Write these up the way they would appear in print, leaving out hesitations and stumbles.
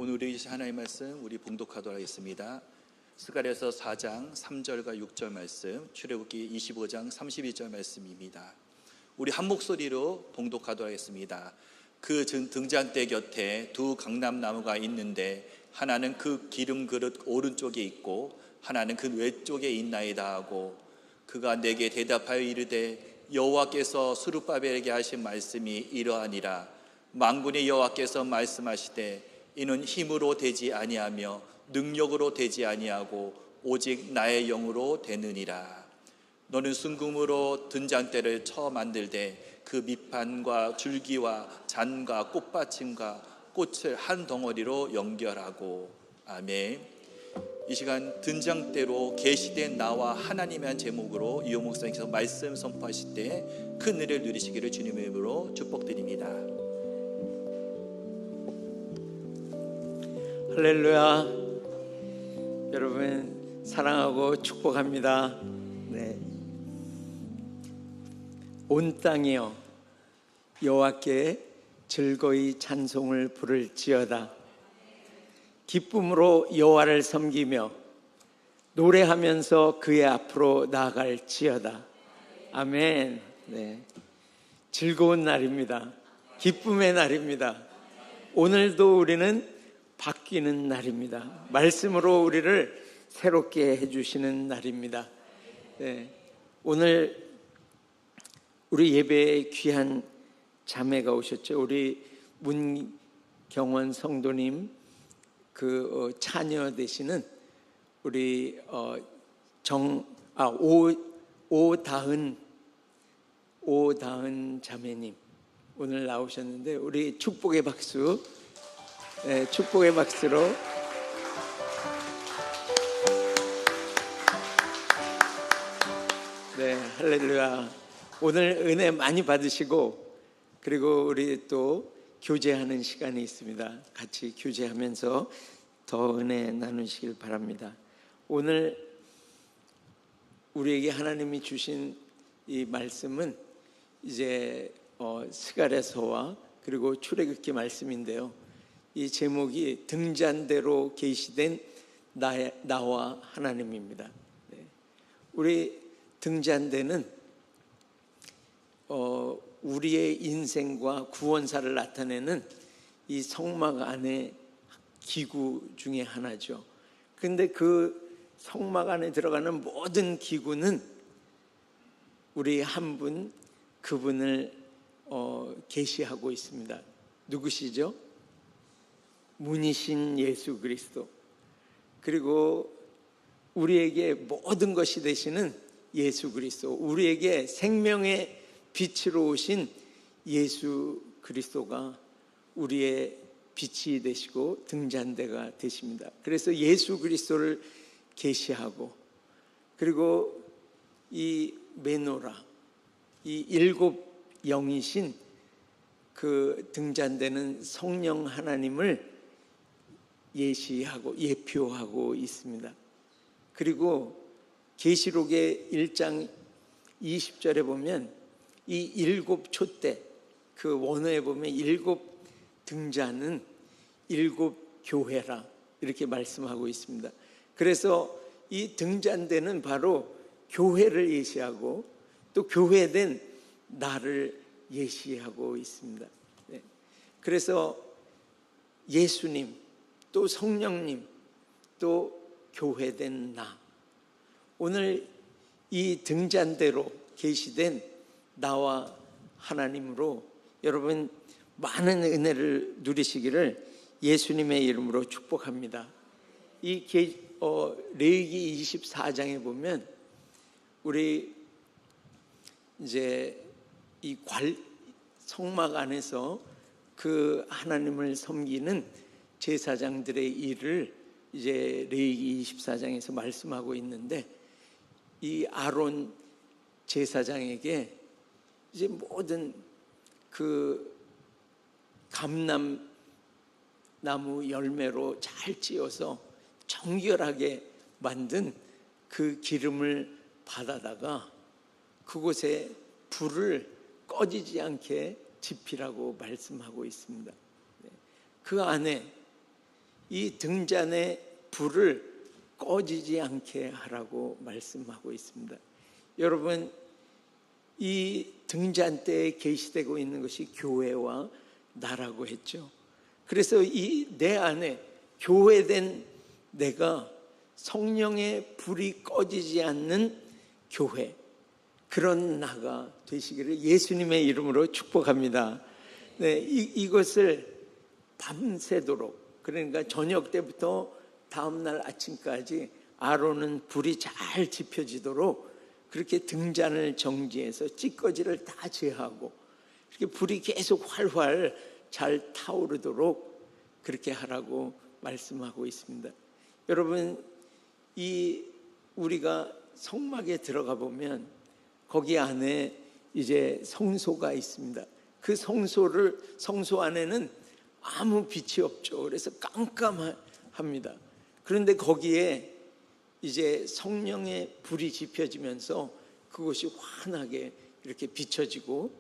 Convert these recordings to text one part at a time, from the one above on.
오늘 우리 하나님의 말씀 우리 봉독하도록 하겠습니다. 스가랴서 4장 3절과 6절 말씀, 출애굽기 25장 32절 말씀입니다. 우리 한 목소리로 봉독하도록 하겠습니다. 그 등잔대 곁에 두 강남나무가 있는데 하나는 그 기름 그릇 오른쪽에 있고 하나는 그 왼쪽에 있나이다 하고, 그가 내게 대답하여 이르되 여호와께서 스룹바벨에게 하신 말씀이 이러하니라. 만군의 여호와께서 말씀하시되 이는 힘으로 되지 아니하며 능력으로 되지 아니하고 오직 나의 영으로 되느니라. 너는 순금으로 등잔대를 쳐 만들되 그 밑판과 줄기와 잔과 꽃받침과 꽃을 한 덩어리로 연결하고. 아멘. 이 시간 등잔대로 계시된 나와 하나님이란 제목으로 이호 목사님께서 말씀 선포하실 때 큰 은혜를 누리시기를 주님의 이름으로 축복드립니다. 할렐루야. 여러분 사랑하고 축복합니다. 네. 온 땅이여 여호와께 즐거이 찬송을 부를지어다. 기쁨으로 여호와를 섬기며 노래하면서 그의 앞으로 나아갈지어다. 아멘. 네. 즐거운 날입니다. 기쁨의 날입니다. 오늘도 우리는 바뀌는 날입니다. 말씀으로 우리를 새롭게 해주시는 날입니다. 네. 오늘 우리 예배에 귀한 자매가 오셨죠. 우리 문경원 성도님 차녀 되시는 우리 오다은 자매님 오늘 나오셨는데 우리 축복의 박수, 네, 축복의 박수로 네, 할렐루야. 오늘 은혜 많이 받으시고 그리고 우리 또 교제하는 시간이 있습니다. 같이 교제하면서 더 은혜 나누시길 바랍니다. 오늘 우리에게 하나님이 주신 이 말씀은 이제 스가랴서와 그리고 출애굽기 말씀인데요. 이 제목이 등잔대로 계시된 나와 하나님입니다. 네. 우리 등잔대는 우리의 인생과 구원사를 나타내는 이 성막 안의 기구 중에 하나죠. 그런데 그 성막 안에 들어가는 모든 기구는 우리 한 분, 그분을 계시하고 있습니다. 누구시죠? 문이신 예수 그리스도, 그리고 우리에게 모든 것이 되시는 예수 그리스도, 우리에게 생명의 빛으로 오신 예수 그리스도가 우리의 빛이 되시고 등잔대가 되십니다. 그래서 예수 그리스도를 계시하고, 그리고 이 메노라, 이 일곱 영이신 그 등잔대는 성령 하나님을 예시하고 예표하고 있습니다. 그리고 계시록의 1장 20절에 보면 이 일곱 촛대, 그 원어에 보면 일곱 등잔은 일곱 교회라 이렇게 말씀하고 있습니다. 그래서 이 등잔대는 바로 교회를 예시하고 또 교회된 나를 예시하고 있습니다. 네. 그래서 예수님, 또 성령님, 또 교회된 나, 오늘 이 등잔대로 계시된 나와 하나님으로 여러분 많은 은혜를 누리시기를 예수님의 이름으로 축복합니다. 이 레위기 24장에 보면 우리 이제 이 성막 안에서 그 하나님을 섬기는 제사장들의 일을 이제 레위기 24장에서 말씀하고 있는데, 이 아론 제사장에게 이제 모든 그 감람나무 열매로 잘 찧어서 정결하게 만든 그 기름을 받아다가 그곳에 불을 꺼지지 않게 지피라고 말씀하고 있습니다. 그 안에 이 등잔의 불을 꺼지지 않게 하라고 말씀하고 있습니다. 여러분, 이 등잔대에 계시되고 있는 것이 교회와 나라고 했죠. 그래서 이 내 안에 교회된 내가 성령의 불이 꺼지지 않는 교회, 그런 나가 되시기를 예수님의 이름으로 축복합니다. 네, 이것을 밤새도록, 그러니까 저녁 때부터 다음날 아침까지 아론은 불이 잘 지펴지도록 그렇게 등잔을 정지해서 찌꺼기를 다 제하고 이렇게 불이 계속 활활 잘 타오르도록 그렇게 하라고 말씀하고 있습니다. 여러분, 이 우리가 성막에 들어가 보면 거기 안에 이제 성소가 있습니다. 그 성소 안에는 아무 빛이 없죠. 그래서 깜깜합니다. 그런데 거기에 이제 성령의 불이 지펴지면서 그것이 환하게 이렇게 비춰지고,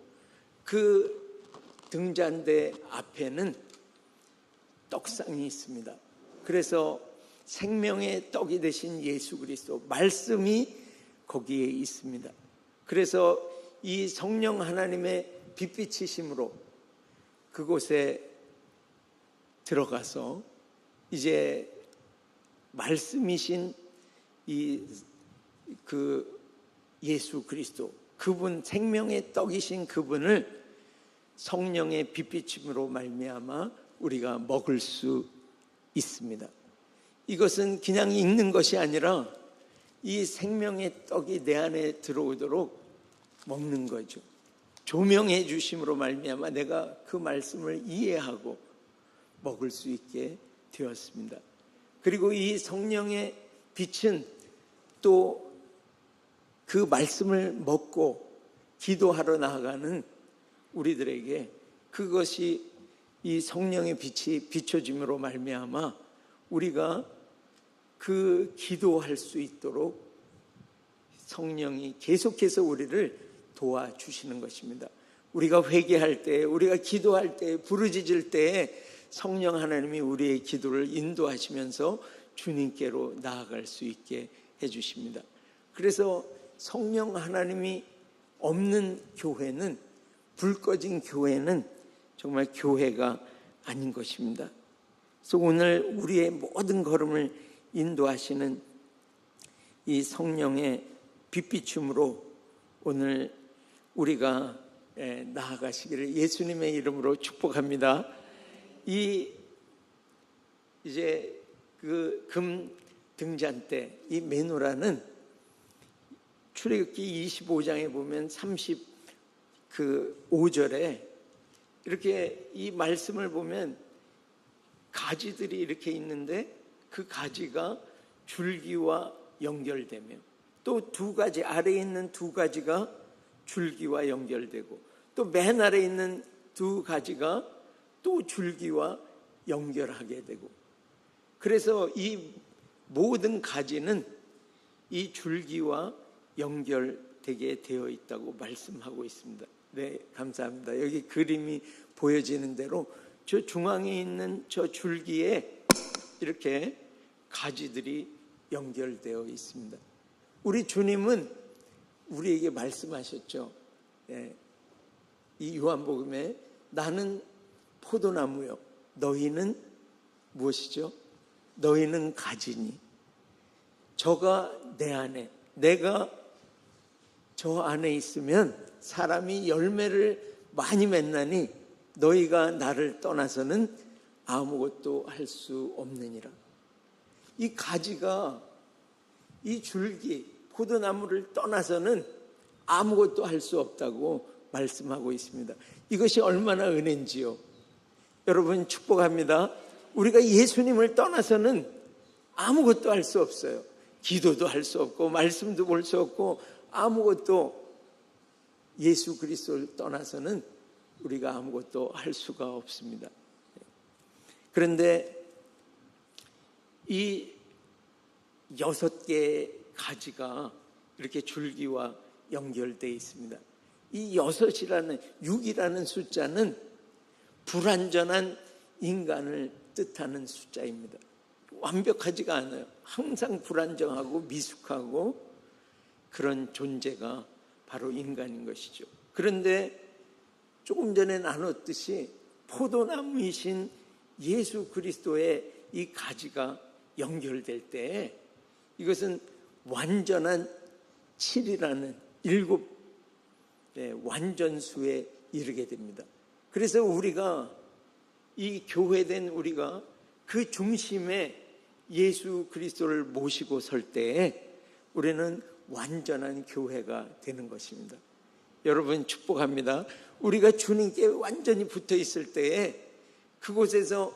그 등잔대 앞에는 떡상이 있습니다. 그래서 생명의 떡이 되신 예수 그리스도 말씀이 거기에 있습니다. 그래서 이 성령 하나님의 빛비치심으로 그곳에 들어가서 이제 말씀이신 그 예수 그리스도, 그분, 생명의 떡이신 그분을 성령의 빛비침으로 말미암아 우리가 먹을 수 있습니다. 이것은 그냥 읽는 것이 아니라 이 생명의 떡이 내 안에 들어오도록 먹는 거죠. 조명해 주심으로 말미암아 내가 그 말씀을 이해하고 먹을 수 있게 되었습니다. 그리고 이 성령의 빛은 또 그 말씀을 먹고 기도하러 나아가는 우리들에게 그것이 이 성령의 빛이 비춰짐으로 말미암아 우리가 그 기도할 수 있도록 성령이 계속해서 우리를 도와주시는 것입니다. 우리가 회개할 때, 우리가 기도할 때, 부르짖을 때 성령 하나님이 우리의 기도를 인도하시면서 주님께로 나아갈 수 있게 해주십니다. 그래서 성령 하나님이 없는 교회는, 불 꺼진 교회는 정말 교회가 아닌 것입니다. 그래서 오늘 우리의 모든 걸음을 인도하시는 이 성령의 빛비춤으로 오늘 우리가 나아가시기를 예수님의 이름으로 축복합니다. 이제 그 금 등잔대, 이 메노라는 출애굽기 25장에 보면 35절에 이렇게 이 말씀을 보면 가지들이 이렇게 있는데 그 가지가 줄기와 연결되며 또 두 가지, 아래에 있는 두 가지가 줄기와 연결되고 또 맨 아래에 있는 두 가지가 또 줄기와 연결하게 되고, 그래서 이 모든 가지는 이 줄기와 연결되게 되어 있다고 말씀하고 있습니다. 네, 감사합니다. 여기 그림이 보여지는 대로 저 중앙에 있는 저 줄기에 이렇게 가지들이 연결되어 있습니다. 우리 주님은 우리에게 말씀하셨죠. 이 요한복음에 나는 포도나무요, 너희는 무엇이죠? 너희는 가지니 저가 내 안에, 내가 저 안에 있으면 사람이 열매를 많이 맺나니 너희가 나를 떠나서는 아무것도 할 수 없느니라. 이 가지가 이 줄기, 포도나무를 떠나서는 아무것도 할 수 없다고 말씀하고 있습니다. 이것이 얼마나 은혜인지요. 여러분, 축복합니다. 우리가 예수님을 떠나서는 아무것도 할 수 없어요. 기도도 할 수 없고 말씀도 볼 수 없고 아무것도, 예수 그리스도를 떠나서는 우리가 아무것도 할 수가 없습니다. 그런데 이 6개의 가지가 이렇게 줄기와 연결되어 있습니다. 이 6이라는 숫자는 불완전한 인간을 뜻하는 숫자입니다. 완벽하지가 않아요. 항상 불안정하고 미숙하고 그런 존재가 바로 인간인 것이죠. 그런데 조금 전에 나눴듯이 포도나무이신 예수 그리스도의 이 가지가 연결될 때 이것은 완전한 7이라는 7 완전수에 이르게 됩니다. 그래서 우리가 이 교회된 우리가 그 중심에 예수 그리스도를 모시고 설 때에 우리는 완전한 교회가 되는 것입니다. 여러분 축복합니다. 우리가 주님께 완전히 붙어 있을 때에 그곳에서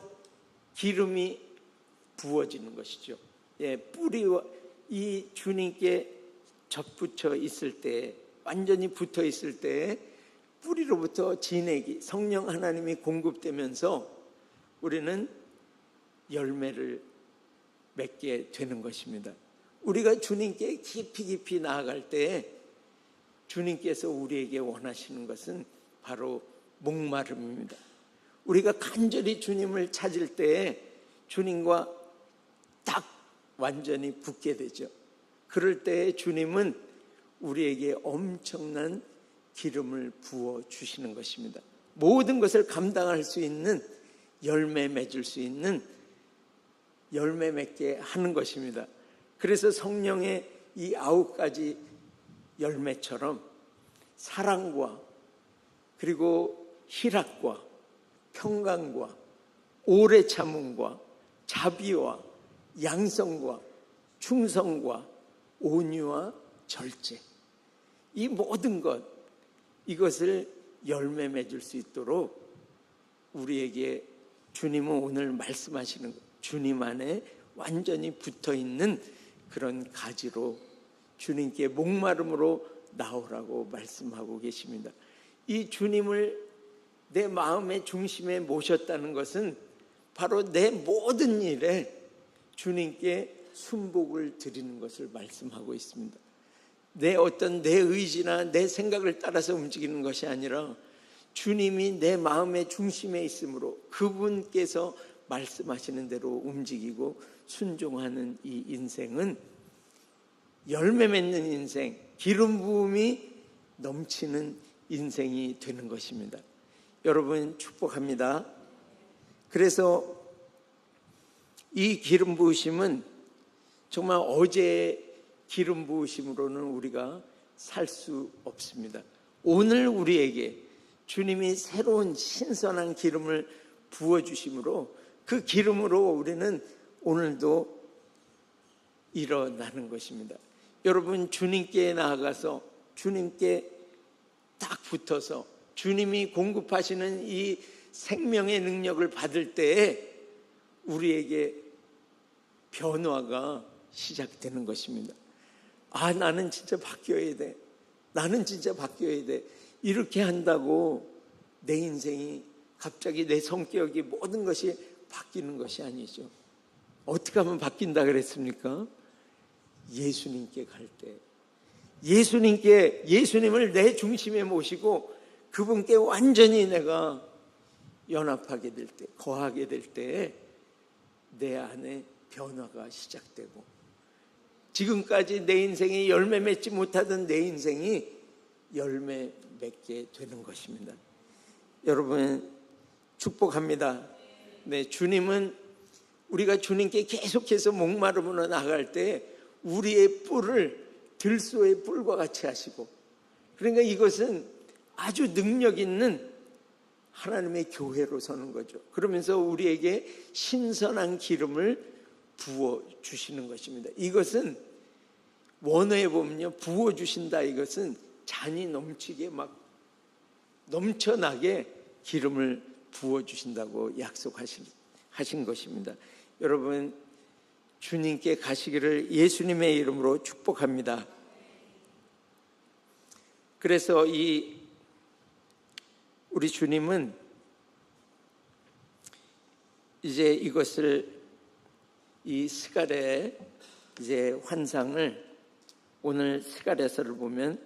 기름이 부어지는 것이죠. 뿌리와 이 주님께 접붙여 있을 때, 완전히 붙어 있을 때 뿌리로부터 진액이 성령 하나님이 공급되면서 우리는 열매를 맺게 되는 것입니다. 우리가 주님께 깊이 나아갈 때 주님께서 우리에게 원하시는 것은 바로 목마름입니다. 우리가 간절히 주님을 찾을 때 주님과 딱 완전히 붙게 되죠. 그럴 때 주님은 우리에게 엄청난 기름을 부어 주시는 것입니다. 모든 것을 감당할 수 있는 열매 맺을 수 있는 열매 맺게 하는 것입니다. 그래서 성령의 이 9가지 열매처럼 사랑과 그리고 희락과 평강과 오래 참음과 자비와 양성과 충성과 온유와 절제, 이 모든 것, 이것을 열매 맺을 수 있도록 우리에게 주님은 오늘 말씀하시는 것, 주님 안에 완전히 붙어있는 그런 가지로 주님께 목마름으로 나오라고 말씀하고 계십니다. 이 주님을 내 마음의 중심에 모셨다는 것은 바로 내 모든 일에 주님께 순복을 드리는 것을 말씀하고 있습니다. 내 의지나 내 생각을 따라서 움직이는 것이 아니라 주님이 내 마음의 중심에 있으므로 그분께서 말씀하시는 대로 움직이고 순종하는 이 인생은 열매 맺는 인생, 기름 부음이 넘치는 인생이 되는 것입니다. 여러분 축복합니다. 그래서 이 기름 부으심은 정말 어제의 기름 부으심으로는 우리가 살 수 없습니다. 오늘 우리에게 주님이 새로운 신선한 기름을 부어주심으로 그 기름으로 우리는 오늘도 일어나는 것입니다. 여러분 주님께 나아가서 주님께 딱 붙어서 주님이 공급하시는 이 생명의 능력을 받을 때에 우리에게 변화가 시작되는 것입니다. 아, 나는 진짜 바뀌어야 돼. 나는 진짜 바뀌어야 돼. 이렇게 한다고 내 인생이 갑자기 내 성격이 모든 것이 바뀌는 것이 아니죠. 어떻게 하면 바뀐다 그랬습니까? 예수님께 갈 때, 예수님을 내 중심에 모시고 그분께 완전히 내가 연합하게 될 때, 거하게 될 때 내 안에 변화가 시작되고 지금까지 내 인생이 열매 맺지 못하던 내 인생이 열매 맺게 되는 것입니다. 여러분 축복합니다. 네, 주님은 우리가 주님께 계속해서 목마름으로 나갈 때 우리의 뿔을 들소의 뿔과 같이 하시고, 그러니까 이것은 아주 능력 있는 하나님의 교회로 서는 거죠. 그러면서 우리에게 신선한 기름을 부어주시는 것입니다. 이것은 원어에 보면요, 부어주신다, 이것은 잔이 넘치게 막 넘쳐나게 기름을 부어주신다고 약속하신 것입니다. 여러분 주님께 가시기를 예수님의 이름으로 축복합니다. 그래서 우리 주님은 이제 이것을 이 스가랴의 이제 환상을 오늘 스가랴서를 보면,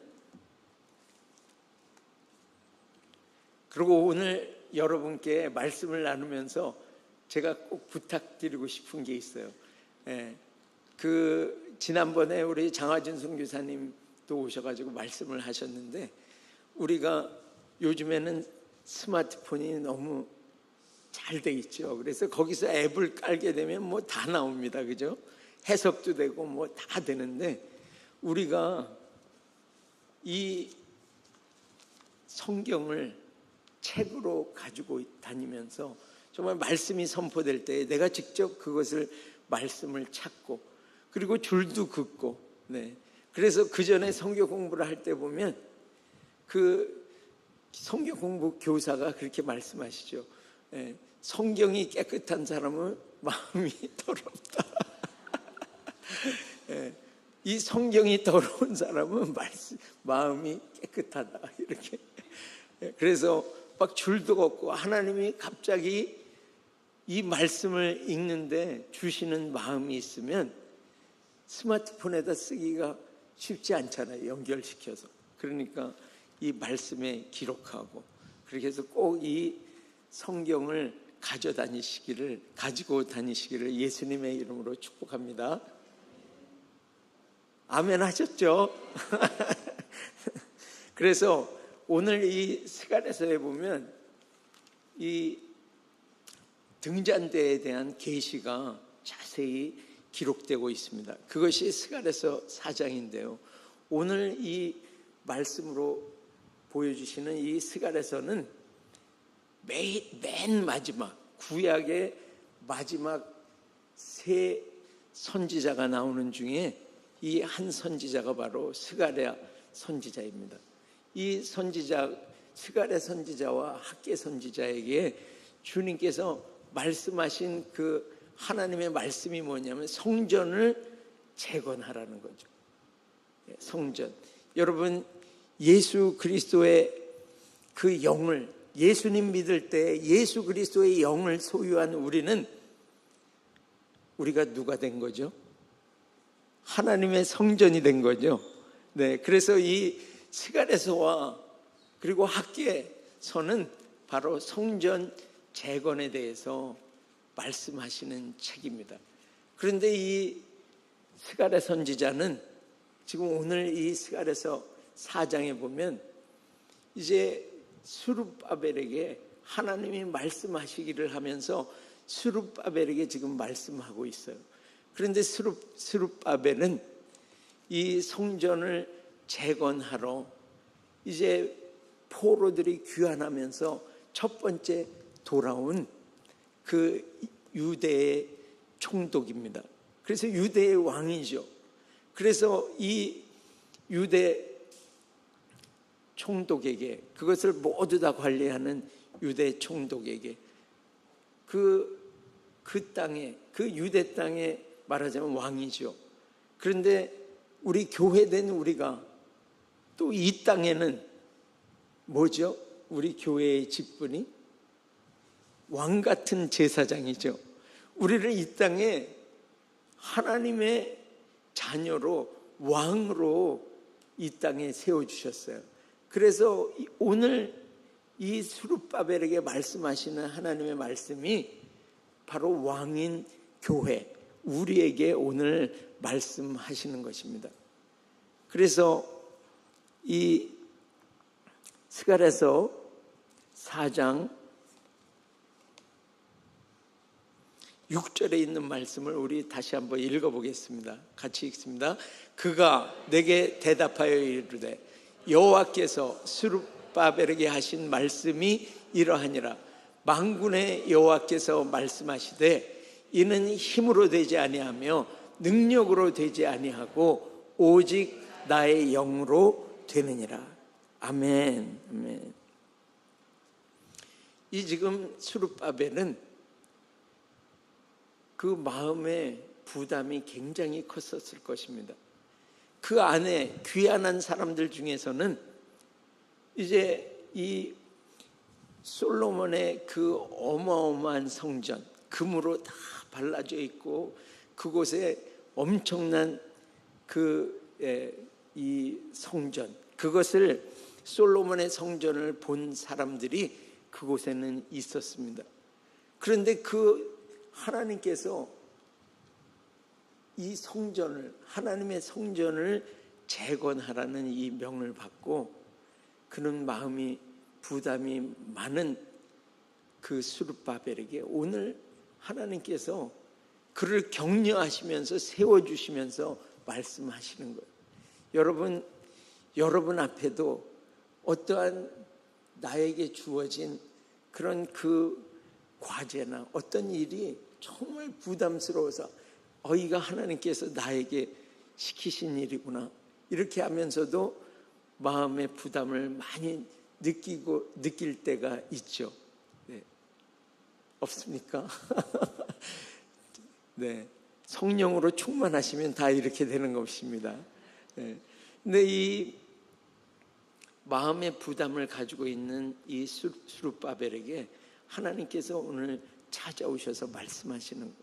그리고 오늘 여러분께 말씀을 나누면서 제가 꼭 부탁드리고 싶은 게 있어요. 예, 그 지난번에 우리 장화준 선교사님도 오셔가지고 말씀을 하셨는데, 우리가 요즘에는 스마트폰이 너무 잘 돼 있죠. 그래서 거기서 앱을 깔게 되면 뭐 다 나옵니다, 그죠? 해석도 되고 뭐 다 되는데, 우리가 이 성경을 책으로 가지고 다니면서 정말 말씀이 선포될 때 내가 직접 그것을 말씀을 찾고, 그리고 줄도 긋고, 네. 그래서 그 전에 성경 공부를 할 때 보면 그 성경 공부 교사가 그렇게 말씀하시죠. 네. 성경이 깨끗한 사람은 마음이 더럽다. 네. 이 성경이 더러운 사람은 마음이 깨끗하다. 이렇게. 그래서 막 줄도 걷고, 하나님이 갑자기 이 말씀을 읽는데 주시는 마음이 있으면 스마트폰에다 쓰기가 쉽지 않잖아요, 연결시켜서. 그러니까 이 말씀에 기록하고, 그렇게 해서 꼭 이 성경을 가지고 다니시기를 예수님의 이름으로 축복합니다. 아멘 하셨죠? 그래서 오늘 이 스가랴서에 보면 이 등잔대에 대한 계시가 자세히 기록되고 있습니다. 그것이 스가랴서 4장인데요. 오늘 이 말씀으로 보여주시는 이 스가랴서는 맨 마지막, 구약의 마지막 세 선지자가 나오는 중에 이 한 선지자가 바로 스가랴 선지자입니다. 이 선지자, 스가랴 선지자와 학개 선지자에게 주님께서 말씀하신 그 하나님의 말씀이 뭐냐면 성전을 재건하라는 거죠. 성전. 여러분, 예수 그리스도의 그 영을, 예수님 믿을 때 예수 그리스도의 영을 소유한 우리는, 우리가 누가 된 거죠? 하나님의 성전이 된 거죠. 네, 그래서 이 스가랴서와 그리고 학개서는 바로 성전 재건에 대해서 말씀하시는 책입니다. 그런데 이 스가랴 선지자는 지금 오늘 이 스가랴서 4장에 보면 이제 스룹바벨에게 하나님이 말씀하시기를 하면서 스룹바벨에게 지금 말씀하고 있어요. 그런데 스룹바벨은 이 성전을 재건하러 이제 포로들이 귀환하면서 첫 번째 돌아온 그 유대의 총독입니다. 그래서 유대의 왕이죠. 그래서 이 유대 총독에게, 그것을 모두 다 관리하는 유대 총독에게 그 땅에, 그 유대 땅에 말하자면 왕이죠. 그런데 우리 교회된 우리가 또 이 땅에는 뭐죠? 우리 교회의 직분이 왕 같은 제사장이죠. 우리를 이 땅에 하나님의 자녀로, 왕으로 이 땅에 세워주셨어요. 그래서 오늘 이 스룹바벨에게 말씀하시는 하나님의 말씀이 바로 왕인 교회, 우리에게 오늘 말씀하시는 것입니다. 그래서 이 스가랴서 4장 6절에 있는 말씀을 우리 다시 한번 읽어보겠습니다. 같이 읽습니다. 그가 내게 대답하여 이르되 여호와께서 스룹바벨에게 하신 말씀이 이러하니라. 만군의 여호와께서 말씀하시되 이는 힘으로 되지 아니하며 능력으로 되지 아니하고 오직 나의 영으로 되느니라. 아멘. 아멘. 이 지금 스룹바벨은 그 마음의 부담이 굉장히 컸었을 것입니다. 그 안에 귀환한 사람들 중에서는 이제 이 솔로몬의 그 어마어마한 성전, 금으로 다 발라져 있고 그곳에 엄청난 이 성전, 그것을 솔로몬의 성전을 본 사람들이 그곳에는 있었습니다. 그런데 그 하나님께서 이 성전을, 하나님의 성전을 재건하라는 이 명을 받고 그는 마음이 부담이 많은 그 스룹바벨에게 오늘 하나님께서 그를 격려하시면서 세워주시면서 말씀하시는 거예요. 여러분 앞에도 어떠한 나에게 주어진 그런 그 과제나 어떤 일이 정말 부담스러워서 이가 하나님께서 나에게 시키신 일이구나 이렇게 하면서도 마음의 부담을 많이 느낄 때가 있죠. 네. 없습니까? 네. 성령으로 충만하시면 다 이렇게 되는 것입니다. 네. 근데 이 마음의 부담을 가지고 있는 이 스룹바벨에게 하나님께서 오늘 찾아오셔서 말씀하시는 거예요.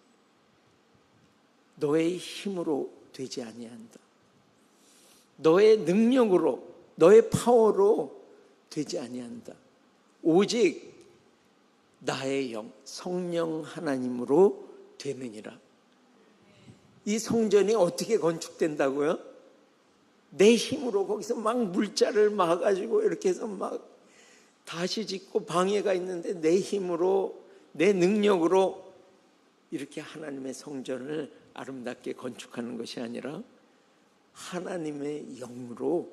너의 힘으로 되지 아니한다. 너의 능력으로, 너의 파워로 되지 아니한다. 오직 나의 영, 성령 하나님으로 되느니라. 이 성전이 어떻게 건축된다고요? 내 힘으로 거기서 막 물자를 막아가지고 이렇게 해서 막 다시 짓고 방해가 있는데 내 힘으로, 내 능력으로 이렇게 하나님의 성전을 아름답게 건축하는 것이 아니라 하나님의 영으로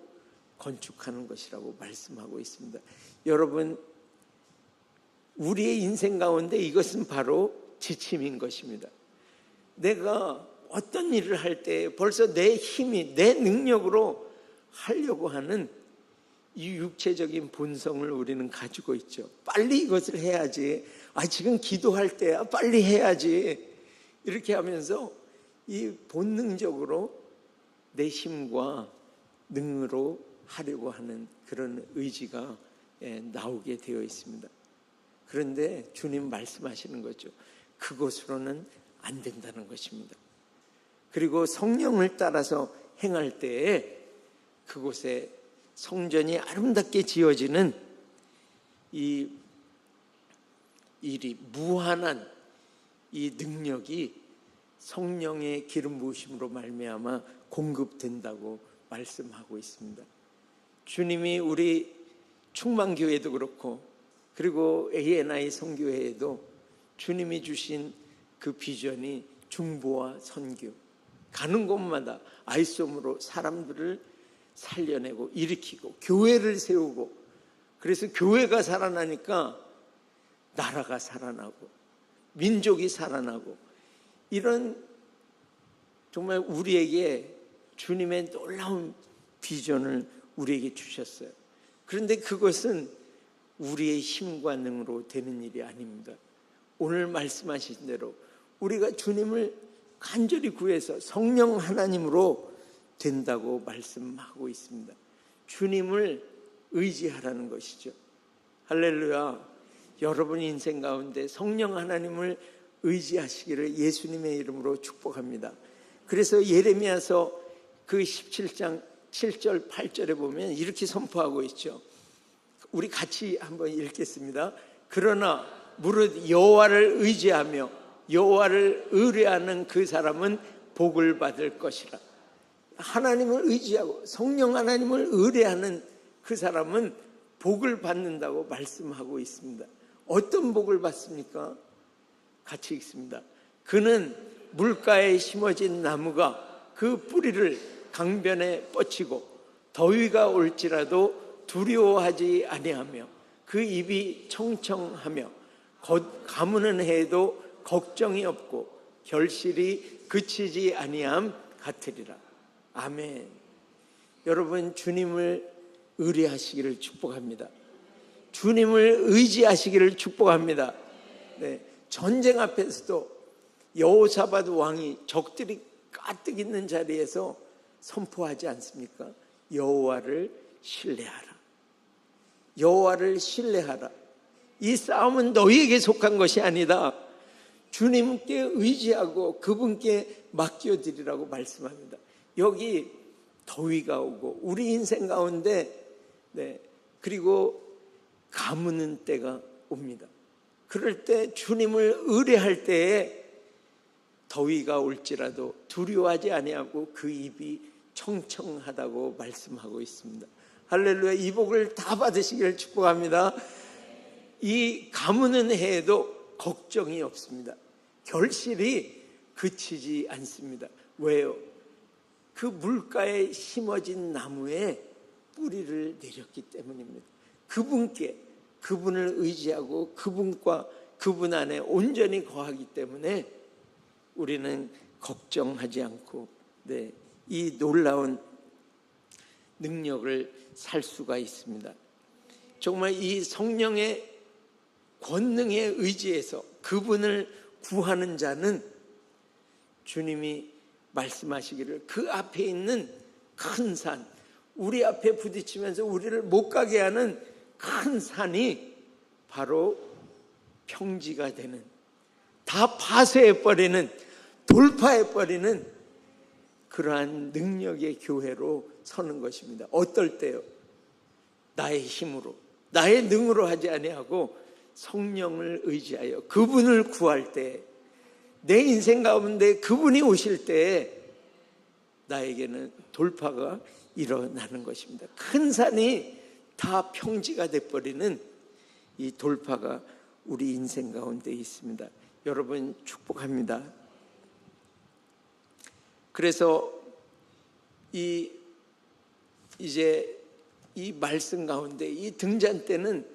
건축하는 것이라고 말씀하고 있습니다. 여러분, 우리의 인생 가운데 이것은 바로 지침인 것입니다. 내가 어떤 일을 할 때 벌써 내 힘이, 내 능력으로 하려고 하는 이 육체적인 본성을 우리는 가지고 있죠. 빨리 이것을 해야지. 지금 기도할 때야. 빨리 해야지. 이렇게 하면서 이 본능적으로 내 힘과 능으로 하려고 하는 그런 의지가 나오게 되어 있습니다. 그런데 주님 말씀하시는 거죠. 그것으로는 안 된다는 것입니다. 그리고 성령을 따라서 행할 때에 그곳에 성전이 아름답게 지어지는 이 일이 무한한 이 능력이 성령의 기름 부으심으로 말미암아 공급된다고 말씀하고 있습니다. 주님이 우리 충만교회도 그렇고 그리고 ANI 선교회에도 주님이 주신 그 비전이 중보와 선교, 가는 곳마다 아이솜으로 사람들을 살려내고 일으키고 교회를 세우고, 그래서 교회가 살아나니까 나라가 살아나고 민족이 살아나고, 이런 정말 우리에게 주님의 놀라운 비전을 우리에게 주셨어요. 그런데 그것은 우리의 힘과 능으로 되는 일이 아닙니다. 오늘 말씀하신 대로 우리가 주님을 간절히 구해서 성령 하나님으로 된다고 말씀하고 있습니다. 주님을 의지하라는 것이죠. 할렐루야. 여러분 인생 가운데 성령 하나님을 의지하시기를 예수님의 이름으로 축복합니다. 그래서 예레미야서 그 17장 7절 8절에 보면 이렇게 선포하고 있죠. 우리 같이 한번 읽겠습니다. 그러나 무릇 여호와를 의지하며 여호와를 의뢰하는 그 사람은 복을 받을 것이라. 하나님을 의지하고 성령 하나님을 의뢰하는 그 사람은 복을 받는다고 말씀하고 있습니다. 어떤 복을 받습니까? 같이 읽습니다. 그는 물가에 심어진 나무가 그 뿌리를 강변에 뻗치고 더위가 올지라도 두려워하지 아니하며 그 입이 청청하며 가무는 해도 걱정이 없고 결실이 그치지 아니함 같으리라. 아멘. 여러분, 주님을 의뢰하시기를 축복합니다. 주님을 의지하시기를 축복합니다. 네, 전쟁 앞에서도 여호사밧 왕이 적들이 가득 있는 자리에서 선포하지 않습니까? 여호와를 신뢰하라. 여호와를 신뢰하라. 이 싸움은 너희에게 속한 것이 아니다. 주님께 의지하고 그분께 맡겨드리라고 말씀합니다. 여기 더위가 오고 우리 인생 가운데 그리고 가무는 때가 옵니다. 그럴 때 주님을 의뢰할 때에 더위가 올지라도 두려워하지 아니하고 그 입이 청청하다고 말씀하고 있습니다. 할렐루야. 이 복을 다 받으시기를 축복합니다. 이 가무는 해에도 걱정이 없습니다. 결실이 그치지 않습니다. 왜요? 그 물가에 심어진 나무에 뿌리를 내렸기 때문입니다. 그분께, 그분을 의지하고 그분과 그분 안에 온전히 거하기 때문에 우리는 걱정하지 않고 이 놀라운 능력을 살 수가 있습니다. 정말 이 성령의 권능에 의지해서 그분을 구하는 자는 주님이 말씀하시기를 그 앞에 있는 큰 산, 우리 앞에 부딪히면서 우리를 못 가게 하는 큰 산이 바로 평지가 되는, 다 파쇄해버리는, 돌파해버리는 그러한 능력의 교회로 서는 것입니다. 어떨 때요? 나의 힘으로, 나의 능으로 하지 아니하고 성령을 의지하여 그분을 구할 때, 내 인생 가운데 그분이 오실 때 나에게는 돌파가 일어나는 것입니다. 큰 산이 다 평지가 돼버리는 이 돌파가 우리 인생 가운데 있습니다. 여러분 축복합니다. 그래서 이제 이 말씀 가운데 이 등잔대는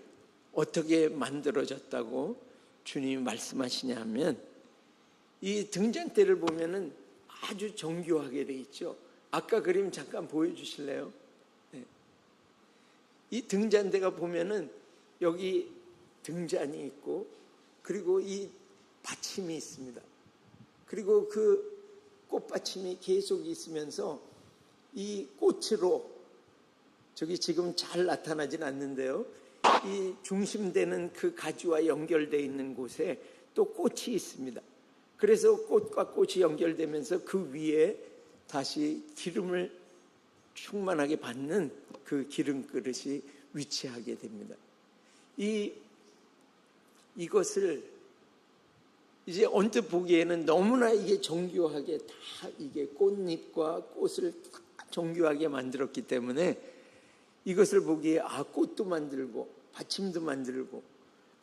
어떻게 만들어졌다고 주님이 말씀하시냐 하면, 이 등잔대를 보면은 아주 정교하게 돼 있죠. 아까 그림 잠깐 보여주실래요? 네. 이 등잔대가 보면은 여기 등잔이 있고, 그리고 이 받침이 있습니다. 그리고 그 꽃받침이 계속 있으면서 이 꽃으로, 저기 지금 잘 나타나진 않는데요, 이 중심되는 그 가지와 연결되어 있는 곳에 또 꽃이 있습니다. 그래서 꽃과 꽃이 연결되면서 그 위에 다시 기름을 충만하게 받는 그 기름 그릇이 위치하게 됩니다. 이것을 이제 언뜻 보기에는 너무나 이게 정교하게 다 이게 꽃잎과 꽃을 다 정교하게 만들었기 때문에 이것을 보기에 꽃도 만들고 받침도 만들고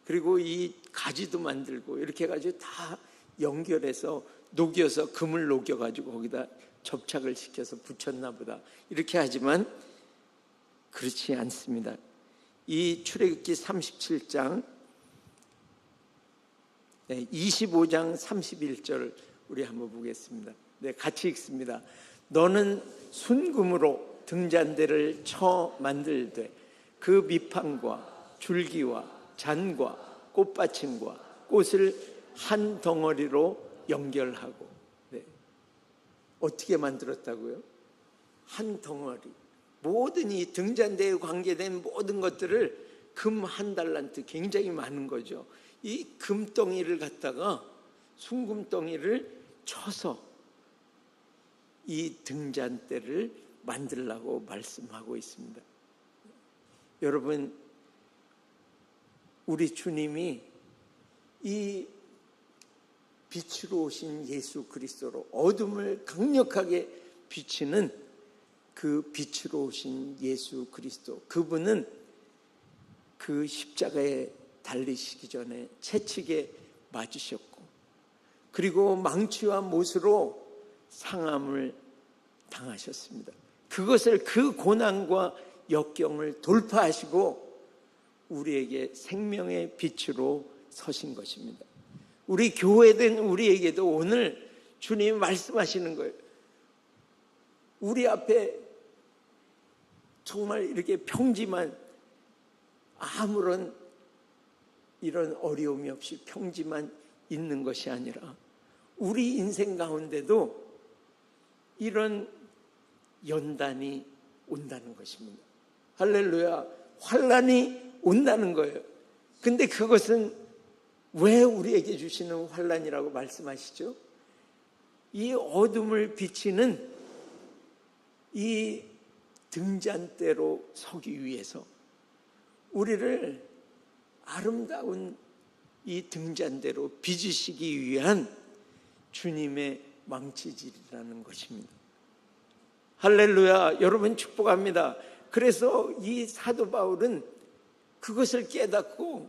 그리고 이 가지도 만들고 이렇게 해가지고 다 연결해서 녹여서 금을 녹여가지고 거기다 접착을 시켜서 붙였나 보다 이렇게 하지만 그렇지 않습니다. 이 출애굽기 37장 25장 31절 우리 한번 보겠습니다. 같이 읽습니다. 너는 순금으로 등잔대를 쳐 만들되 그 밑판과 줄기와 잔과 꽃받침과 꽃을 한 덩어리로 연결하고. 어떻게 만들었다고요? 한 덩어리. 모든 이 등잔대에 관계된 모든 것들을 금 한 달란트, 굉장히 많은 거죠. 이 금덩이를 갖다가 순금덩이를 쳐서 이 등잔대를 만들라고 말씀하고 있습니다. 여러분, 우리 주님이 이 빛으로 오신 예수 그리스도로 어둠을 강력하게 비치는 그 빛으로 오신 예수 그리스도, 그분은 그 십자가에 달리시기 전에 채찍에 맞으셨고 그리고 망치와 못으로 상함을 당하셨습니다. 그것을, 그 고난과 역경을 돌파하시고 우리에게 생명의 빛으로 서신 것입니다. 우리 교회된 우리에게도 오늘 주님이 말씀하시는 거예요. 우리 앞에 정말 이렇게 평지만, 아무런 이런 어려움이 없이 평지만 있는 것이 아니라 우리 인생 가운데도 이런 연단이 온다는 것입니다. 할렐루야. 환난이 온다는 거예요. 근데 그것은 왜 우리에게 주시는 환난이라고 말씀하시죠? 이 어둠을 비치는 이 등잔대로 서기 위해서, 우리를 아름다운 이 등잔대로 빚으시기 위한 주님의 망치질이라는 것입니다. 할렐루야. 여러분 축복합니다. 그래서 이 사도 바울은 그것을 깨닫고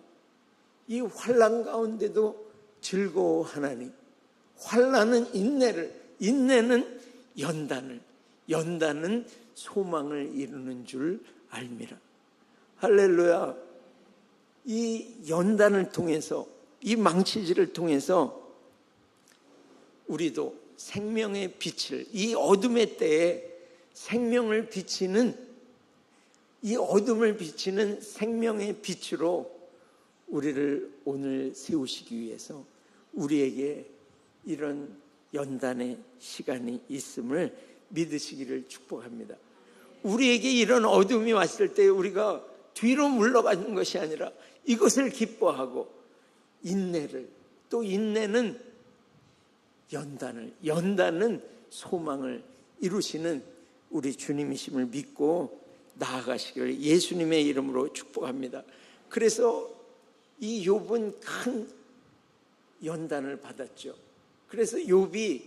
이 환난 가운데도 즐거워하나니, 환난은 인내를, 인내는 연단을, 연단은 소망을 이루는 줄 알미라. 할렐루야. 이 연단을 통해서, 이 망치질을 통해서 우리도 생명의 빛을, 이 어둠의 때에 생명을 비치는, 이 어둠을 비치는 생명의 빛으로 우리를 오늘 세우시기 위해서 우리에게 이런 연단의 시간이 있음을 믿으시기를 축복합니다. 우리에게 이런 어둠이 왔을 때 우리가 뒤로 물러가는 것이 아니라 이것을 기뻐하고 인내를, 또 인내는 연단을, 연단은 소망을 이루시는 우리 주님이심을 믿고 나아가시기를 예수님의 이름으로 축복합니다. 그래서 이 욥은 큰 연단을 받았죠. 그래서 욥이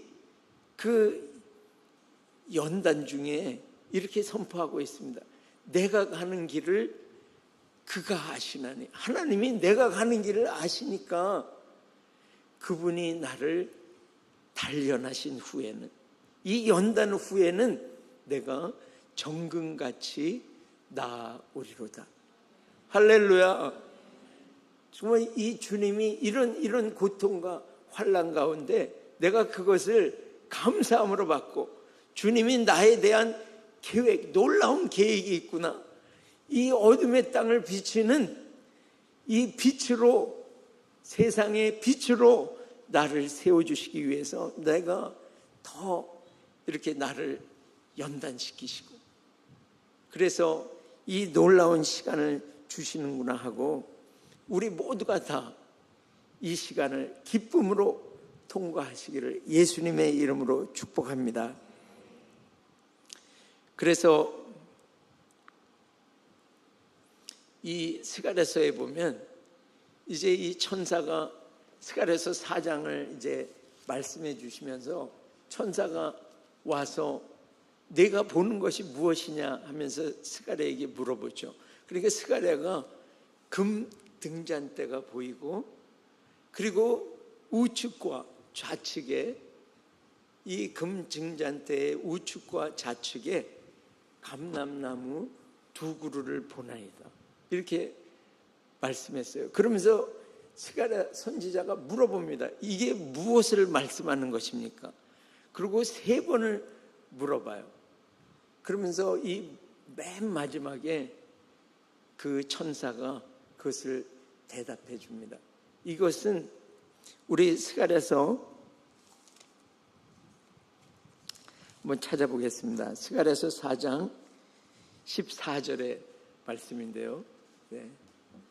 그 연단 중에 이렇게 선포하고 있습니다. 내가 가는 길을 그가 아시나니, 하나님이 내가 가는 길을 아시니까 그분이 나를 단련하신 후에는, 이 연단 후에는 내가 정금같이 나아오리로다. 할렐루야. 정말 이 주님이 이런 고통과 환난 가운데 내가 그것을 감사함으로 받고, 주님이 나에 대한 계획, 놀라운 계획이 있구나. 이 어둠의 땅을 비치는 이 빛으로, 세상의 빛으로 나를 세워주시기 위해서 내가 더 이렇게 나를 연단시키시고, 그래서 이 놀라운 시간을 주시는구나 하고 우리 모두가 다 이 시간을 기쁨으로 통과하시기를 예수님의 이름으로 축복합니다. 그래서 이 스가랴서에 보면 이제 이 천사가 스가랴서 4장을 이제 말씀해 주시면서 천사가 와서 내가 보는 것이 무엇이냐 하면서 스가랴에게 물어보죠. 그러니까 스가랴가 금 등잔대가 보이고, 그리고 우측과 좌측에, 이 금 등잔대의 우측과 좌측에 감람나무 2그루를 보나이다, 이렇게 말씀했어요. 그러면서 스가랴 선지자가 물어봅니다. 이게 무엇을 말씀하는 것입니까? 그리고 3번을 물어봐요. 그러면서 이 맨 마지막에 그 천사가 그것을 대답해 줍니다. 이것은 우리 스가랴서 한번 찾아보겠습니다. 스가랴서 4장 14절의 말씀인데요. 네,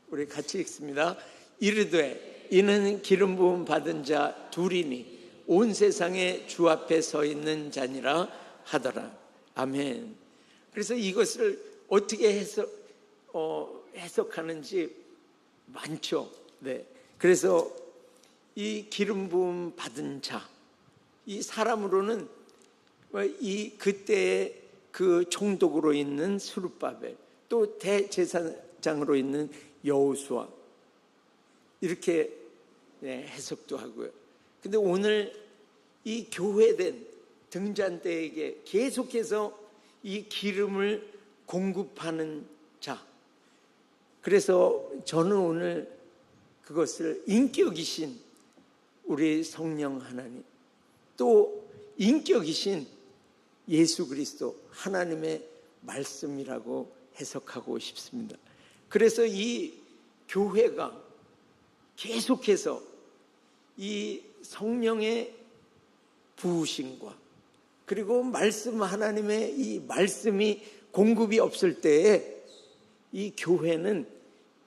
우리 같이 읽습니다. 이르되 이는 기름 부음 받은 자 둘이니 온 세상에 주 앞에 서 있는 자니라 하더라. 아멘. 그래서 이것을 어떻게 해석하는지 많죠. 네. 그래서 이 기름 부음 받은 자, 이 사람으로는 이 그때의 그 총독으로 있는 스룹바벨, 또 대제사장으로 있는 여호수아, 이렇게 해석도 하고요. 근데 오늘 이 교회된 등잔대에게 계속해서 이 기름을 공급하는 자, 그래서 저는 오늘 그것을 인격이신 우리 성령 하나님, 또 인격이신 예수 그리스도 하나님의 말씀이라고 해석하고 싶습니다. 그래서 이 교회가 계속해서 이 성령의 부으심과, 그리고 말씀, 하나님의 이 말씀이 공급이 없을 때에 이 교회는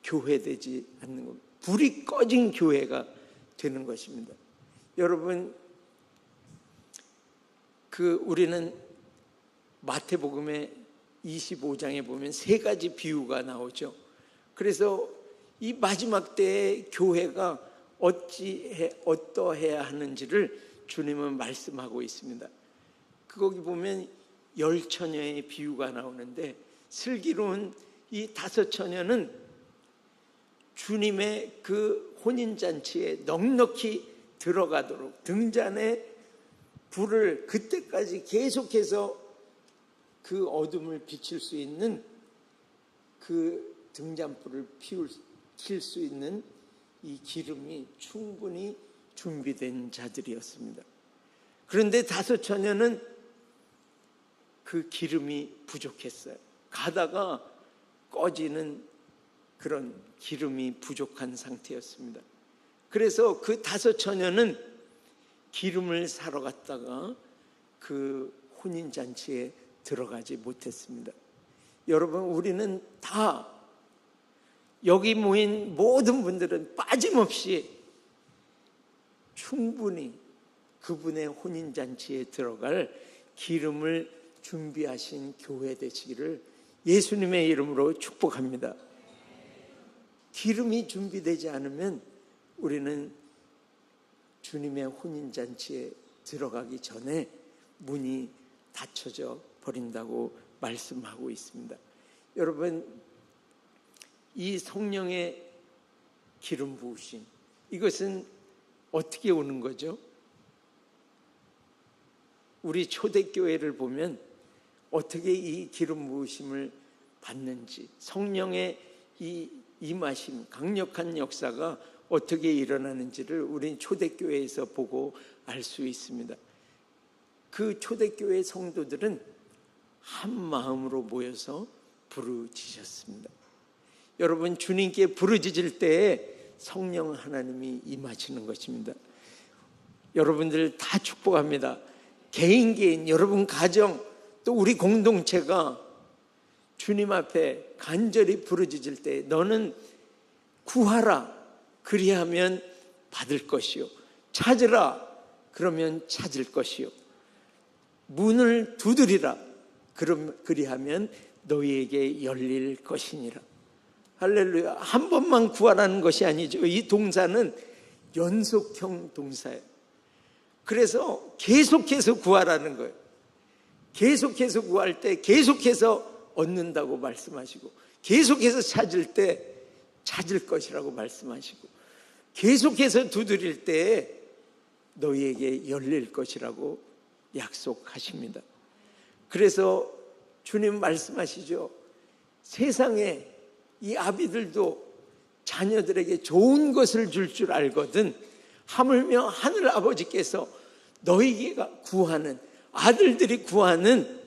교회되지 않는 겁니다. 불이 꺼진 교회가 되는 것입니다. 여러분, 우리는 마태복음의 25장에 보면 3가지 비유가 나오죠. 그래서 이 마지막 때에 교회가 어떠해야 하는지를 주님은 말씀하고 있습니다. 거기 보면 10처녀의 비유가 나오는데 슬기로운 이 5처녀는 주님의 그 혼인잔치에 넉넉히 들어가도록 등잔에 불을 그때까지 계속해서 그 어둠을 비칠 수 있는 그 등잔불을 킬 수 있는 이 기름이 충분히 준비된 자들이었습니다. 그런데 5처녀는 그 기름이 부족했어요. 가다가 꺼지는 그런 기름이 부족한 상태였습니다. 그래서 그 5처녀는 기름을 사러 갔다가 그 혼인잔치에 들어가지 못했습니다. 여러분, 우리는 다 여기 모인 모든 분들은 빠짐없이 충분히 그분의 혼인잔치에 들어갈 기름을 준비하신 교회 되시기를 예수님의 이름으로 축복합니다. 기름이 준비되지 않으면 우리는 주님의 혼인잔치에 들어가기 전에 문이 닫혀져 버린다고 말씀하고 있습니다. 여러분, 이 성령의 기름 부으심, 이것은 어떻게 오는 거죠? 우리 초대교회를 보면 어떻게 이 기름 부으심을 받는지, 성령의 이 임하심, 강력한 역사가 어떻게 일어나는지를 우리 초대교회에서 보고 알 수 있습니다. 그 초대교회 성도들은 한 마음으로 모여서 부르짖으셨습니다. 여러분, 주님께 부르짖을 때에 성령 하나님이 임하시는 것입니다. 여러분들 다 축복합니다. 개인 여러분 가정 또 우리 공동체가 주님 앞에 간절히 부르짖을 때 너는 구하라 그리하면 받을 것이요, 찾으라 그러면 찾을 것이요, 문을 두드리라 그리하면 너희에게 열릴 것이니라. 할렐루야. 한 번만 구하라는 것이 아니죠. 이 동사는 연속형 동사예요. 그래서 계속해서 구하라는 거예요. 계속해서 구할 때 계속해서 얻는다고 말씀하시고, 계속해서 찾을 때 찾을 것이라고 말씀하시고, 계속해서 두드릴 때 너희에게 열릴 것이라고 약속하십니다. 그래서 주님 말씀하시죠. 세상에 이 아비들도 자녀들에게 좋은 것을 줄 알거든 하물며 하늘 아버지께서 너희가 구하는, 아들들이 구하는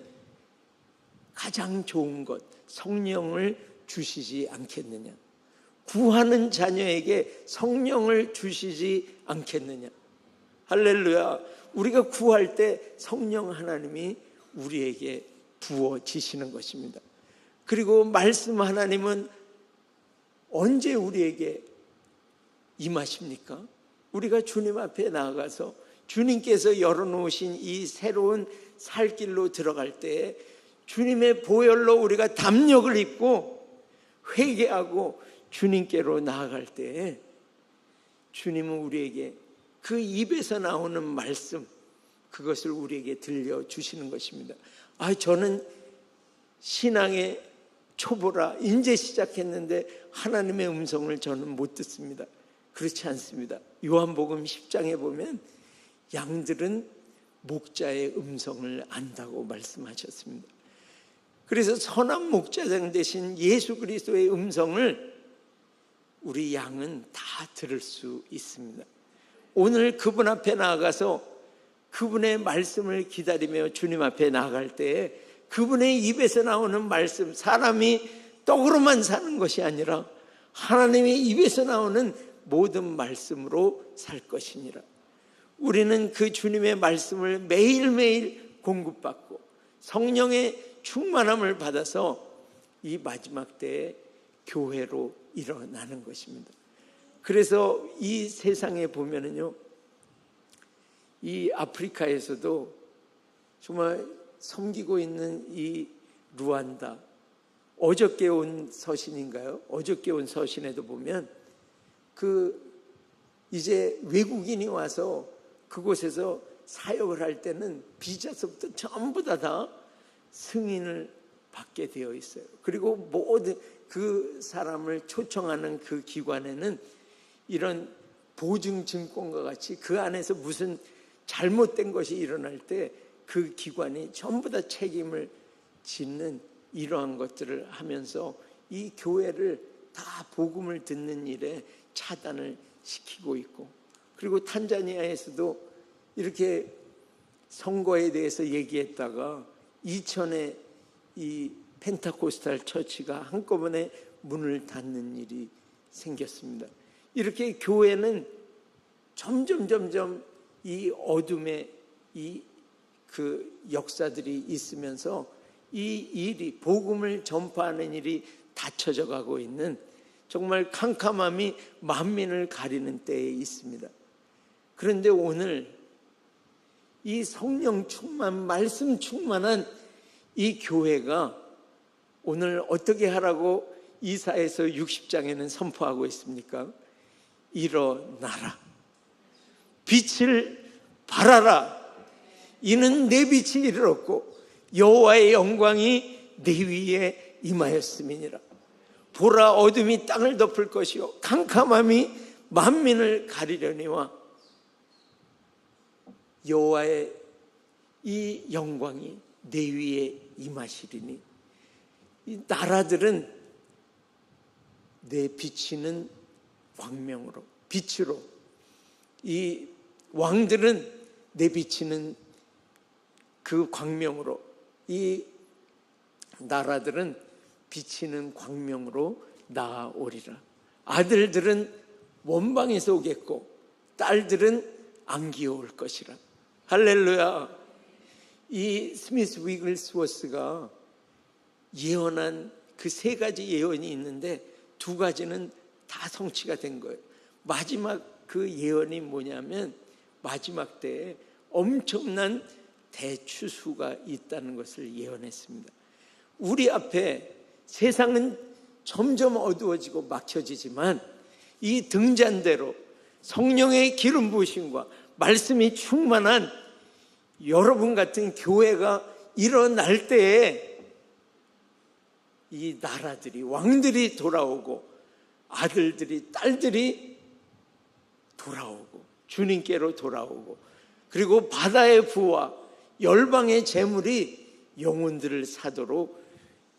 가장 좋은 것 성령을 주시지 않겠느냐. 구하는 자녀에게 성령을 주시지 않겠느냐. 할렐루야. 우리가 구할 때 성령 하나님이 우리에게 부어지시는 것입니다. 그리고 말씀 하나님은 언제 우리에게 임하십니까? 우리가 주님 앞에 나아가서 주님께서 열어놓으신 이 새로운 살 길로 들어갈 때 주님의 보혈로 우리가 담력을 입고 회개하고 주님께로 나아갈 때 주님은 우리에게 그 입에서 나오는 말씀, 그것을 우리에게 들려주시는 것입니다. 저는 신앙의 초보라 이제 시작했는데 하나님의 음성을 저는 못 듣습니다. 그렇지 않습니다. 요한복음 10장에 보면 양들은 목자의 음성을 안다고 말씀하셨습니다. 그래서 선한 목자장 되신 예수 그리스도의 음성을 우리 양은 다 들을 수 있습니다. 오늘 그분 앞에 나아가서 그분의 말씀을 기다리며 주님 앞에 나아갈 때 그분의 입에서 나오는 말씀, 사람이 떡으로만 사는 것이 아니라 하나님의 입에서 나오는 모든 말씀으로 살 것이니라. 우리는 그 주님의 말씀을 매일매일 공급받고 성령의 충만함을 받아서 이 마지막 때에 교회로 일어나는 것입니다. 그래서 이 세상에 보면은요, 이 아프리카에서도 정말 섬기고 있는 이 루안다, 어저께 온 서신인가요? 어저께 온 서신에도 보면 이제 외국인이 와서 그곳에서 사역을 할 때는 비자서부터 전부 다 승인을 받게 되어 있어요. 그리고 모든 그 사람을 초청하는 그 기관에는 이런 보증증권과 같이 그 안에서 무슨 잘못된 것이 일어날 때 그 기관이 전부 다 책임을 짓는 이러한 것들을 하면서 이 교회를 다 복음을 듣는 일에 차단을 시키고 있고, 그리고 탄자니아에서도 이렇게 선거에 대해서 얘기했다가 2000에 이 펜타코스탈 처치가 한꺼번에 문을 닫는 일이 생겼습니다. 이렇게 교회는 점점 이 어둠의 그 역사들이 있으면서 이 일이, 복음을 전파하는 일이 닫혀져 가고 있는, 정말 캄캄함이 만민을 가리는 때에 있습니다. 그런데 오늘 이 성령 충만, 말씀 충만한 이 교회가 오늘 어떻게 하라고 이사야서 60장에는 선포하고 있습니까? 일어나라, 빛을 발하라, 이는 내 빛이 이르렀고 여호와의 영광이 내 위에 임하였음이니라. 보라, 어둠이 땅을 덮을 것이요 캄캄함이 만민을 가리려니와 여호와의 이 영광이 내 위에 임하시리니. 이 나라들은 내 비치는 광명으로, 빛으로, 이 왕들은 내 비치는 그 광명으로, 이 나라들은 비치는 광명으로 나아오리라. 아들들은 원방에서 오겠고 딸들은 안기어 올 것이라. 할렐루야. 이 스미스 위글스워스가 예언한 그 3가지 예언이 있는데 2가지는 다 성취가 된 거예요. 마지막 그 예언이 뭐냐면, 마지막 때에 엄청난 대추수가 있다는 것을 예언했습니다. 우리 앞에 세상은 점점 어두워지고 막혀지지만 이 등잔대로 성령의 기름 부으심과 말씀이 충만한 여러분 같은 교회가 일어날 때에 이 나라들이, 왕들이 돌아오고 아들들이, 딸들이 돌아오고 주님께로 돌아오고, 그리고 바다의 부와 열방의 재물이 영혼들을 사도록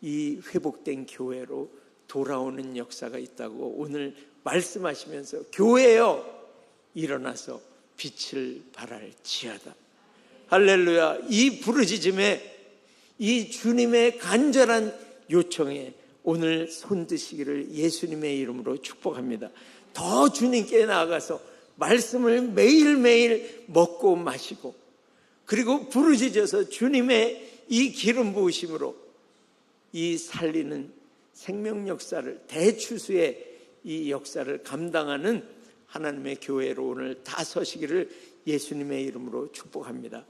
이 회복된 교회로 돌아오는 역사가 있다고 오늘 말씀하시면서, 교회여 일어나서 빛을 발할지어다. 할렐루야. 이 부르짖음에, 이 주님의 간절한 요청에 오늘 손드시기를 예수님의 이름으로 축복합니다. 더 주님께 나아가서 말씀을 매일매일 먹고 마시고, 그리고 부르짖어서 주님의 이 기름 부으심으로 이 살리는 생명 역사를, 대추수의 이 역사를 감당하는 하나님의 교회로 오늘 다 서시기를 예수님의 이름으로 축복합니다.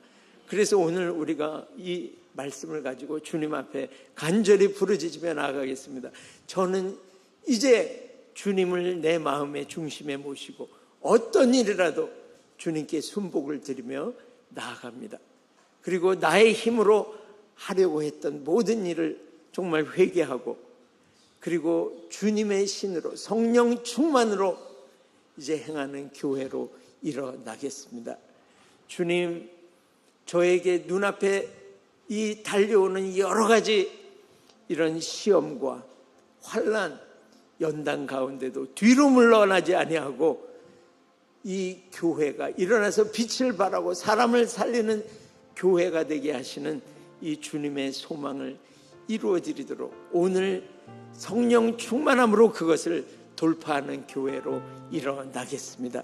그래서 오늘 우리가 이 말씀을 가지고 주님 앞에 간절히 부르짖으며 나아가겠습니다. 저는 이제 주님을 내 마음의 중심에 모시고 어떤 일이라도 주님께 순복을 드리며 나아갑니다. 그리고 나의 힘으로 하려고 했던 모든 일을 정말 회개하고, 그리고 주님의 신으로, 성령 충만으로 이제 행하는 교회로 일어나겠습니다. 주님, 저에게 눈앞에 이 달려오는 여러 가지 이런 시험과 환난, 연단 가운데도 뒤로 물러나지 아니하고 이 교회가 일어나서 빛을 발하고 사람을 살리는 교회가 되게 하시는 이 주님의 소망을 이루어드리도록 오늘 성령 충만함으로 그것을 돌파하는 교회로 일어나겠습니다.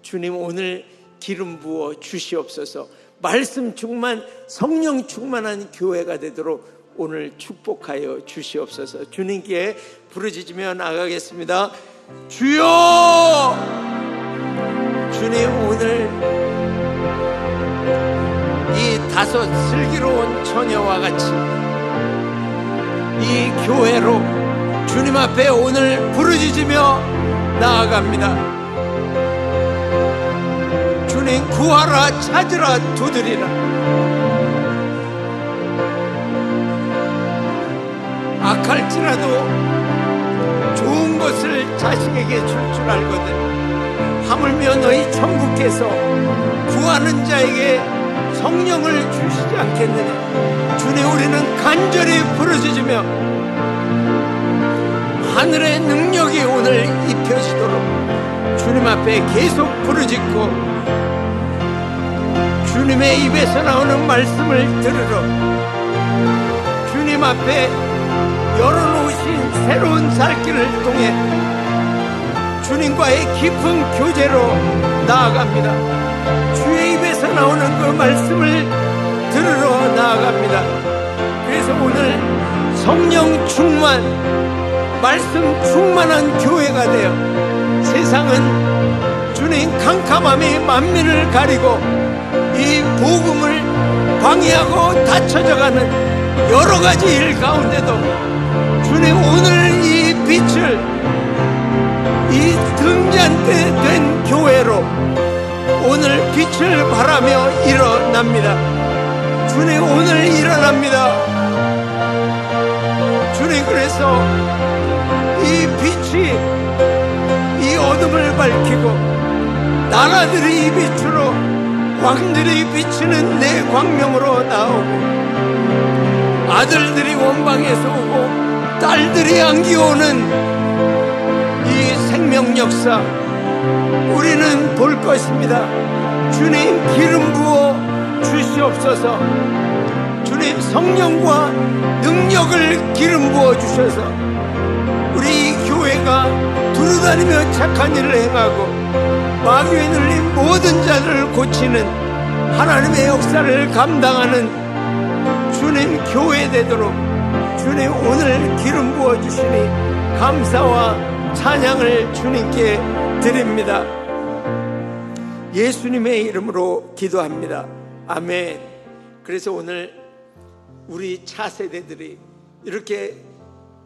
주님, 오늘 기름 부어 주시옵소서. 말씀 충만, 성령 충만한 교회가 되도록 오늘 축복하여 주시옵소서. 주님께 부르짖으며 나가겠습니다. 주여! 주님, 오늘 이 5 슬기로운 처녀와 같이 이 교회로 주님 앞에 오늘 부르짖으며 나아갑니다. 주님, 구하라 찾으라 두드리라. 악할지라도 좋은 것을 자식에게 줄 줄 알거든. 하물며 너희 천국께서 구하는 자에게 성령을 주시지 않겠느냐. 주님, 우리는 간절히 부르짖으며 하늘의 능력이 오늘 입혀지도록 주님 앞에 계속 부르짖고 주님의 입에서 나오는 말씀을 들으러 주님 앞에 열어놓으신 새로운 살 길을 통해 주님과의 깊은 교제로 나아갑니다. 주의 입에서 나오는 그 말씀을 들으러 나아갑니다. 그래서 오늘 성령 충만, 말씀 충만한 교회가 되어 세상은 주님 캄캄함이 만민을 가리고 이 복음을 방해하고 닫혀져가는 여러 가지 일 가운데도 주님, 오늘 이 빛을, 이 등잔대 된 교회로 오늘 빛을 발하며 일어납니다. 주님, 오늘 일어납니다. 주님, 그래서 이 빛이 이 어둠을 밝히고 나라들이 이 빛으로, 왕들이 비치는 내 광명으로 나오고 아들들이 원방에서 오고 딸들이 안기오는 이 생명 역사 우리는 볼 것입니다. 주님, 기름 부어 주시옵소서. 주님, 성령과 능력을 기름 부어 주셔서 우리 이 교회가 두루다니며 착한 일을 행하고 마귀에 눌린 모든 자들을 고치는 하나님의 역사를 감당하는 주님 교회 되도록 주님, 오늘 기름 부어주시니 감사와 찬양을 주님께 드립니다. 예수님의 이름으로 기도합니다. 아멘. 그래서 오늘 우리 차세대들이 이렇게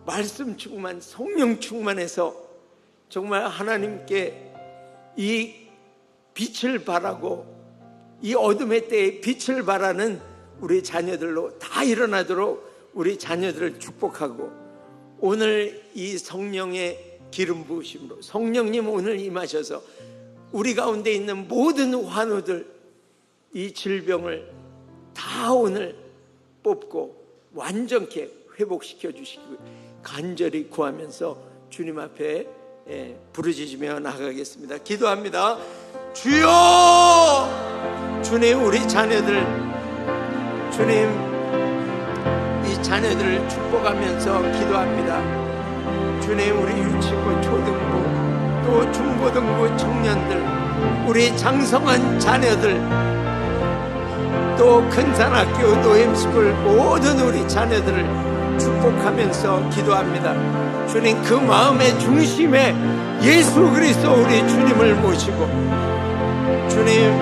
말씀 충만, 성령 충만해서 정말 하나님께 이 빛을 발하고 이 어둠의 때에 빛을 발하는 우리 자녀들로 다 일어나도록 우리 자녀들을 축복하고 오늘 이 성령의 기름 부으심으로 성령님 오늘 임하셔서 우리 가운데 있는 모든 환우들 이 질병을 다 오늘 뽑고 완전케 회복시켜 주시기 간절히 구하면서 주님 앞에 부르짖으며 나가겠습니다. 기도합니다. 주여, 주님, 우리 자녀들, 주님, 이 자녀들을 축복하면서 기도합니다. 주님, 우리 유치부, 초등부, 또 중고등부 청년들, 우리 장성한 자녀들, 또 큰산학교, 노엠스쿨 모든 우리 자녀들을 축복하면서 기도합니다. 주님, 그 마음의 중심에 예수 그리스도 우리 주님을 모시고 주님,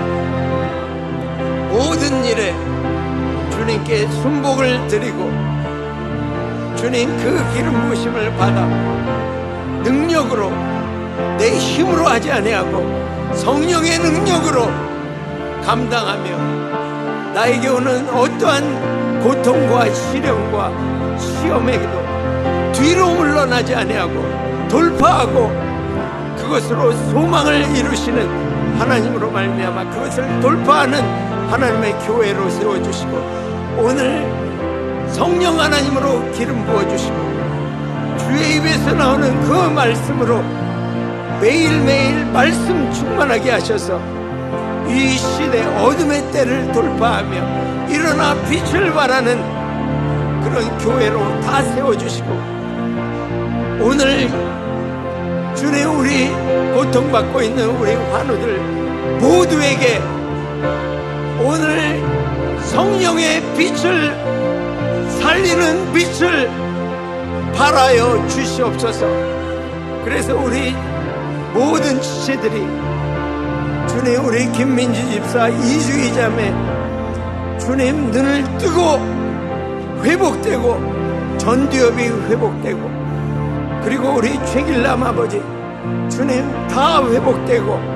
모든 일에 주님께 순복을 드리고 주님 그 기름 부으심을 받아 능력으로 내 힘으로 하지 아니하고 성령의 능력으로 감당하며 나에게 오는 어떠한 고통과 시련과 시험에도 뒤로 물러나지 아니하고 돌파하고 그것으로 소망을 이루시는 하나님으로 말미암아 그것을 돌파하는 하나님의 교회로 세워주시고 오늘 성령 하나님으로 기름 부어주시고 주의 입에서 나오는 그 말씀으로 매일매일 말씀 충만하게 하셔서 이 시대 어둠의 때를 돌파하며 일어나 빛을 발하는 그런 교회로 다 세워주시고 오늘 주님 우리 고통받고 있는 우리 환우들 모두에게 오늘 성령의 빛을 살리는 빛을 발하여 주시옵소서. 그래서 우리 모든 지체들이 주님 우리 김민지 집사 이주희 자매 주님 눈을 뜨고 회복되고 전두엽이 회복되고 그리고 우리 최길남 아버지 주님 다 회복되고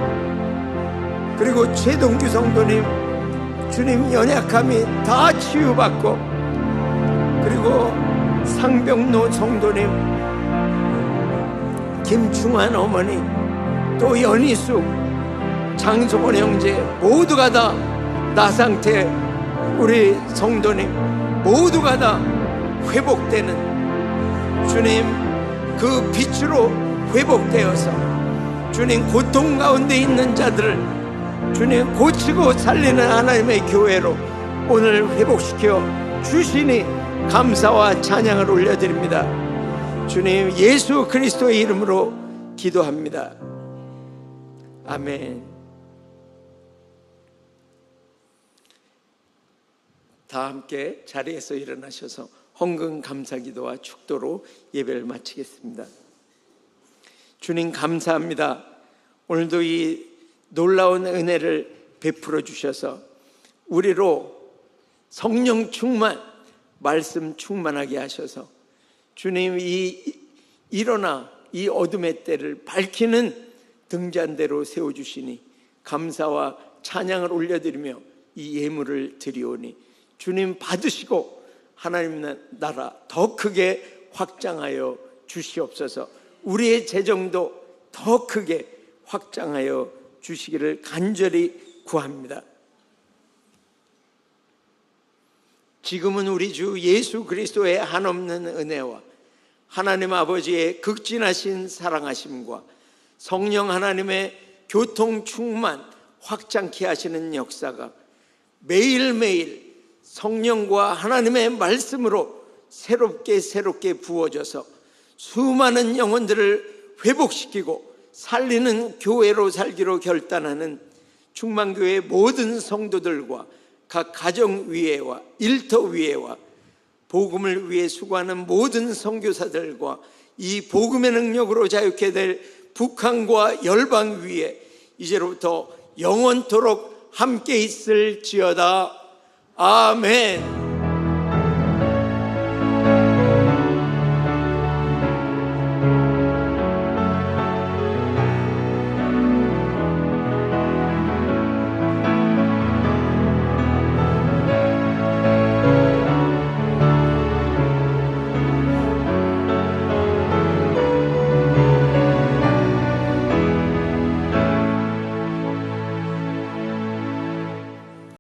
그리고 최동규 성도님, 주님 연약함이 다 치유받고, 그리고 상병로 성도님, 김충환 어머니, 또 연희숙, 장성원 형제 모두가 다 나상태 우리 성도님 모두가 다 회복되는, 주님 그 빛으로 회복되어서 주님 고통 가운데 있는 자들을 주님 고치고 살리는 하나님의 교회로 오늘 회복시켜 주시니 감사와 찬양을 올려드립니다. 주님 예수 그리스도의 이름으로 기도합니다. 아멘. 다 함께 자리에서 일어나셔서 헌금 감사기도와 축도로 예배를 마치겠습니다. 주님 감사합니다. 오늘도 이 놀라운 은혜를 베풀어 주셔서 우리로 성령 충만, 말씀 충만하게 하셔서 주님 일어나 이 어둠의 때를 밝히는 등잔대로 세워주시니 감사와 찬양을 올려드리며 이 예물을 드리오니 주님 받으시고 하나님 나라 더 크게 확장하여 주시옵소서. 우리의 재정도 더 크게 확장하여 주시기를 간절히 구합니다. 지금은 우리 주 예수 그리스도의 한없는 은혜와 하나님 아버지의 극진하신 사랑하심과 성령 하나님의 교통 충만 확장케 하시는 역사가 매일매일 성령과 하나님의 말씀으로 새롭게 부어져서 수많은 영혼들을 회복시키고 살리는 교회로 살기로 결단하는 충만교회 모든 성도들과 각 가정위회와 일터위회와 복음을 위해 수고하는 모든 선교사들과 이 복음의 능력으로 자유케 될 북한과 열방위에 이제로부터 영원토록 함께 있을지어다. 아멘.